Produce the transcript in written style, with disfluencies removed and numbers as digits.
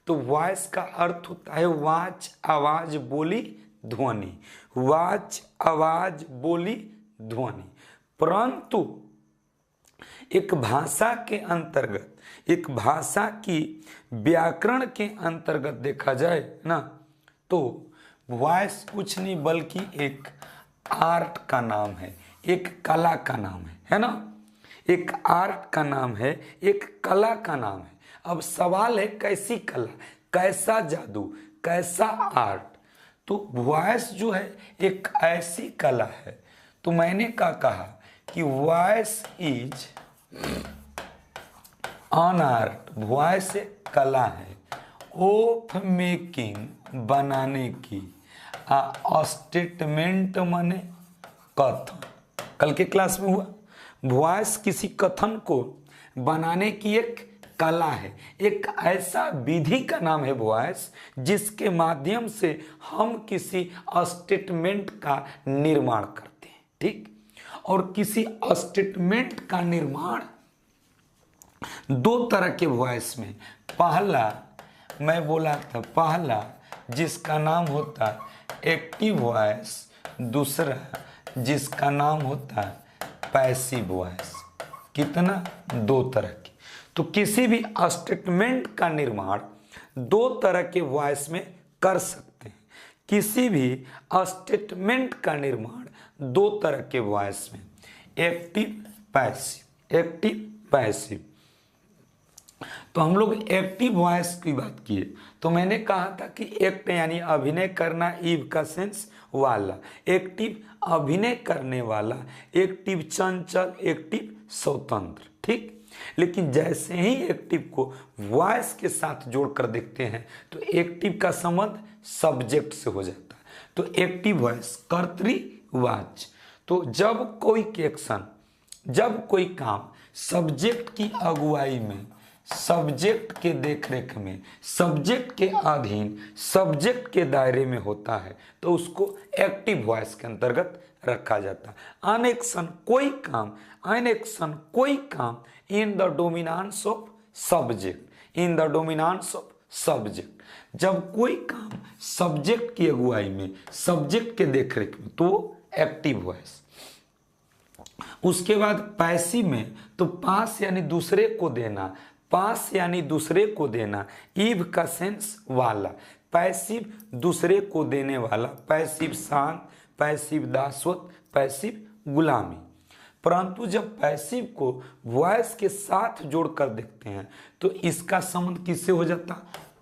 तो वॉइस का अर्थ होता है वाच, आवाज, बोली, ध्वनि। वाच, आवाज, बोली, ध्वनि। परंतु एक भाषा के अंतर्गत, एक भाषा की व्याकरण के अंतर्गत देखा जाए ना, तो वॉइस कुछ नहीं बल्कि एक आर्ट का नाम है, एक कला का नाम है ना। एक आर्ट का नाम है, एक कला का नाम है। अब सवाल है कैसी कला, कैसा जादू, कैसा आर्ट। तो वॉइस जो है एक ऐसी कला है। तो मैंने क्या कहा कि voice is on art, voice एक कला है ऑफ मेकिंग, बनाने की, स्टेटमेंट माने कथन, कल के क्लास में हुआ। वॉइस किसी कथन को बनाने की एक कला है, एक ऐसा विधि का नाम है वॉइस जिसके माध्यम से हम किसी स्टेटमेंट का निर्माण करते हैं, ठीक। और किसी स्टेटमेंट का निर्माण दो तरह के वॉइस में, पहला मैं बोला था, पहला जिसका नाम होता है एक्टिव वॉइस, दूसरा जिसका नाम होता है पैसिव वॉइस। कितना? दो तरह की। तो किसी भी स्टेटमेंट का निर्माण दो तरह के वॉइस में कर सकते हैं। किसी भी स्टेटमेंट का निर्माण दो तरह के वॉइस में, एक्टिव, पैसिव, एक्टिव, पैसिव। तो हम लोग एक्टिव वॉइस की बात किए तो मैंने कहा था कि एक्ट यानी अभिनय करना, ईव का सेंस वाला, एक्टिव अभिनय करने वाला, एक्टिव चंचल, एक्टिव स्वतंत्र, ठीक। लेकिन जैसे ही एक्टिव को वॉइस के साथ जोड़कर देखते हैं तो एक्टिव का संबंध सब्जेक्ट से हो जाता है। तो एक्टिव वॉइस कर्तृवाच्य। तो जब कोई एक्शन, जब कोई काम सब्जेक्ट की अगुवाई में, सब्जेक्ट के देखरेख में, सब्जेक्ट के अधीन, सब्जेक्ट के दायरे में होता है तो उसको एक्टिव वॉइस के अंतर्गत रखा जाता है। अन एक्शन कोई काम, अन एक्शन कोई काम in the dominance of subject, in the dominance of subject. जब कोई काम सब्जेक्ट की अगुवाई में, सब्जेक्ट के देखरेख में, तो एक्टिव वॉइस। उसके बाद पैसिव में तो पास यानी दूसरे को देना, पास यानी दूसरे को देना, ईव का सेंस वाला। पैसिव दूसरे को देने वाला, पैसिव शांत, पैसिव दासवत, पैसिव गुलामी। परंतु जब पैसिव को वॉइस के साथ जोड़कर देखते हैं तो इसका संबंध किससे हो जाता?